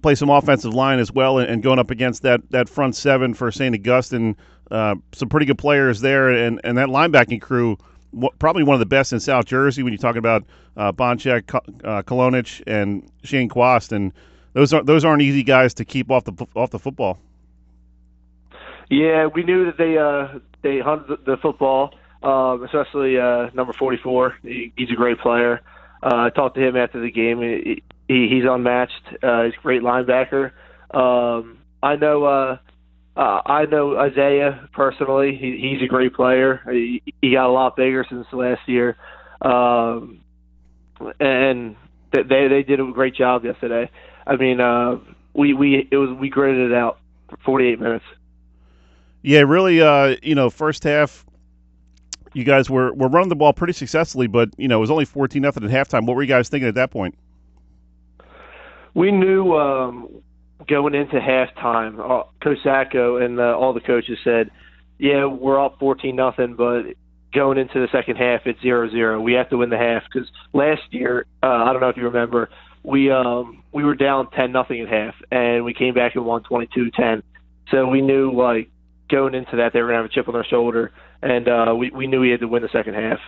play some offensive line as well, and going up against that front seven for St. Augustine. Some pretty good players there, and that linebacking crew, probably one of the best in South Jersey when you talk about Bonchek, Kolonich, and Shane Quast, and those aren't easy guys to keep off the football. Yeah, we knew that they hunted the football, especially number 44. He's a great player. I talked to him after the game. He's unmatched. He's a great linebacker. I know Isaiah personally. He's a great player. He got a lot bigger since last year, and they did a great job yesterday. I mean, we gritted it out for 48 minutes. Yeah, really. First half, you guys were running the ball pretty successfully, but it was only 14-0 at halftime. What were you guys thinking at that point? We knew going into halftime, Coach Sacco and all the coaches said, "Yeah, we're up 14-0, but going into the second half, it's 0-0. We have to win the half." Because last year, I don't know if you remember, we were down 10-0 at half, and we came back and won 22-10. So we knew going into that, they were going to have a chip on their shoulder, and we knew we had to win the second half.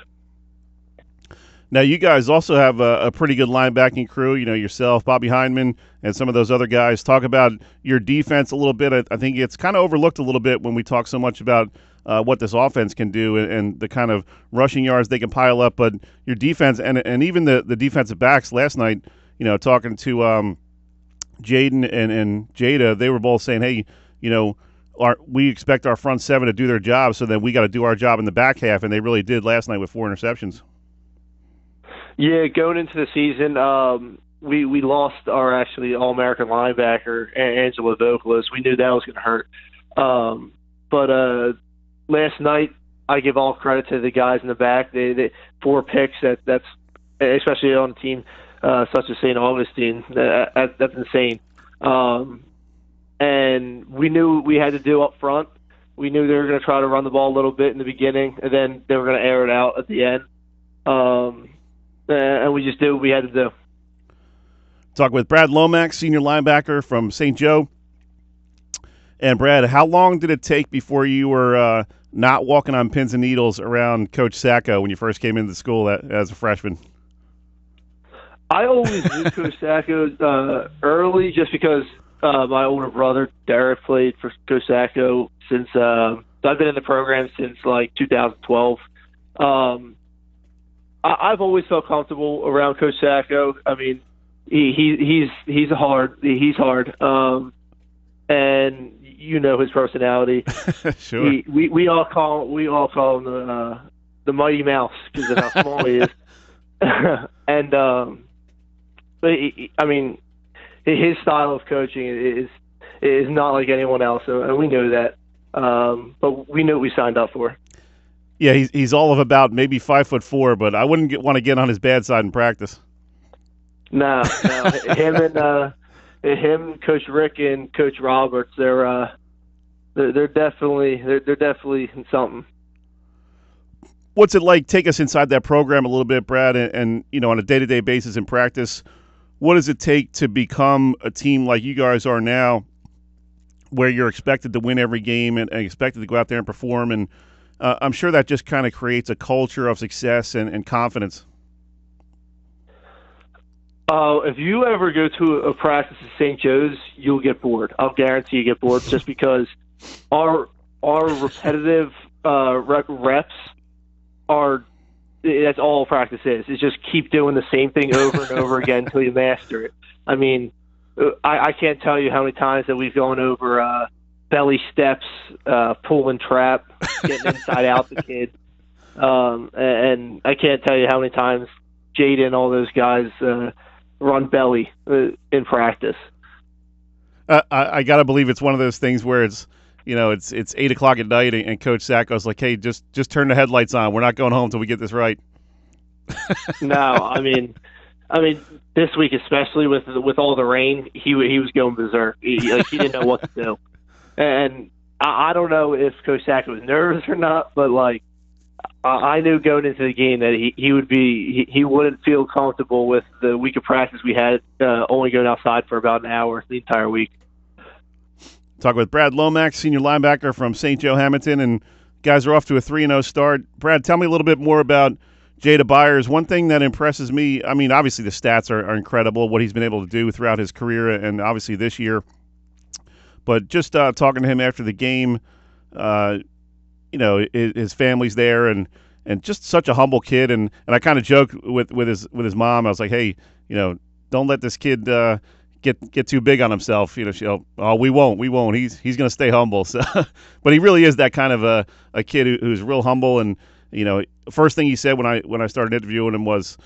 Now, you guys also have a pretty good linebacking crew, yourself, Bobby Hindman, and some of those other guys. Talk about your defense a little bit. I think it's kind of overlooked a little bit when we talk so much about what this offense can do and the kind of rushing yards they can pile up. But your defense and even the defensive backs last night, talking to Jaden and Jada, they were both saying, hey, we expect our front seven to do their job, so then we got to do our job in the back half, and they really did last night with 4 interceptions. Yeah, going into the season, we lost our actually All-American linebacker, Angela Vokalis. We knew that was going to hurt. But last night, I give all credit to the guys in the back. They 4 picks. That's especially on a team such as St. Augustine. That's insane. And we knew we had to do up front. We knew they were going to try to run the ball a little bit in the beginning, and then they were going to air it out at the end. And we just did what we had to do. Talk with Brad Lomax, senior linebacker from St. Joe. And Brad, how long did it take before you were not walking on pins and needles around Coach Sacco when you first came into school as a freshman? I always knew Coach Sacco early just because my older brother, Derek, played for Coach Sacco since I've been in the program since 2012. I've always felt comfortable around Coach Sacco. I mean, he's hard. He's hard, and his personality. Sure. We all call him the Mighty Mouse because of how small he is. And I mean, his style of coaching is not like anyone else, and we knew that. But we knew what we signed up for. Yeah, he's all of about maybe 5'4", but I wouldn't want to get on his bad side in practice. No. Him, Coach Rick, and Coach Roberts, they're definitely something. What's it like? Take us inside that program a little bit, Brad, and on a day-to-day basis in practice. What does it take to become a team like you guys are now, where you're expected to win every game and expected to go out there and perform? And I'm sure that just kind of creates a culture of success and confidence. If you ever go to a practice at St. Joe's, you'll get bored. I'll guarantee you get bored just because our repetitive reps are – that's all practice is. It's just keep doing the same thing over and over again until you master it. I mean, I can't tell you how many times that we've gone over belly steps, pull and trap, getting inside out the kid. And I can't tell you how many times Jada and all those guys run belly in practice. I got to believe it's one of those things where it's 8 o'clock at night and Coach Sacco's like, hey, just turn the headlights on. We're not going home until we get this right. No, I mean, this week especially with all the rain, he was going berserk. He didn't know what to do, and I don't know if Coach Sacco was nervous or not, but I knew going into the game that he wouldn't feel comfortable with the week of practice we had, only going outside for about an hour the entire week. Talk with Brad Lomax, senior linebacker from St. Joe Hamilton, and guys are off to a 3-0 start. Brad, tell me a little bit more about Jada Byers. One thing that impresses me, I mean, obviously the stats are incredible, what he's been able to do throughout his career and obviously this year. But just talking to him after the game, his family's there and just such a humble kid. And I kind of joked with his mom. I was like, hey, don't let this kid get too big on himself. We won't. He's going to stay humble. So, but he really is that kind of a kid who's real humble. And first thing he said when I started interviewing him was,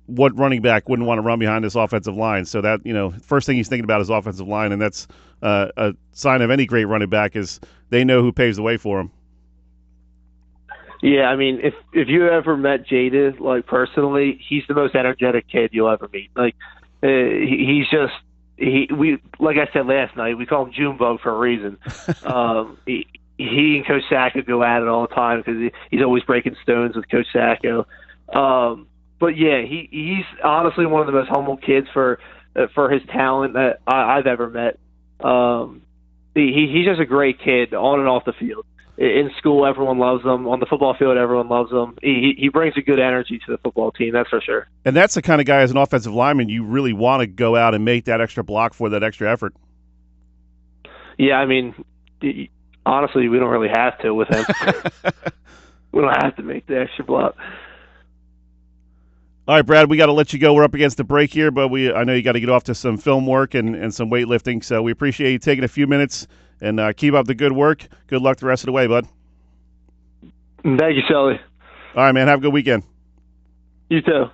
what running back wouldn't want to run behind this offensive line? So that first thing he's thinking about is offensive line, and that's a sign of any great running back is they know who paves the way for him. Yeah, I mean, if you ever met Jada, like, personally, he's the most energetic kid you'll ever meet. Like, he's just like I said last night, we call him Junebug for a reason. He and Coach Sacco go at it all the time because he's always breaking stones with Coach Sacco. But yeah, he's honestly one of the most humble kids for his talent that I've ever met. He's just a great kid on and off the field. In school, everyone loves him. On the football field, everyone loves him. He brings a good energy to the football team, that's for sure. And that's the kind of guy, as an offensive lineman, you really want to go out and make that extra block for that extra effort. Yeah, I mean, honestly, we don't really have to with him. We don't have to make the extra block. All right, Brad, we got to let you go. We're up against the break here, but I know you got to get off to some film work and some weightlifting, so we appreciate you taking a few minutes, and keep up the good work. Good luck the rest of the way, bud. Thank you, Sully. All right, man. Have a good weekend. You too.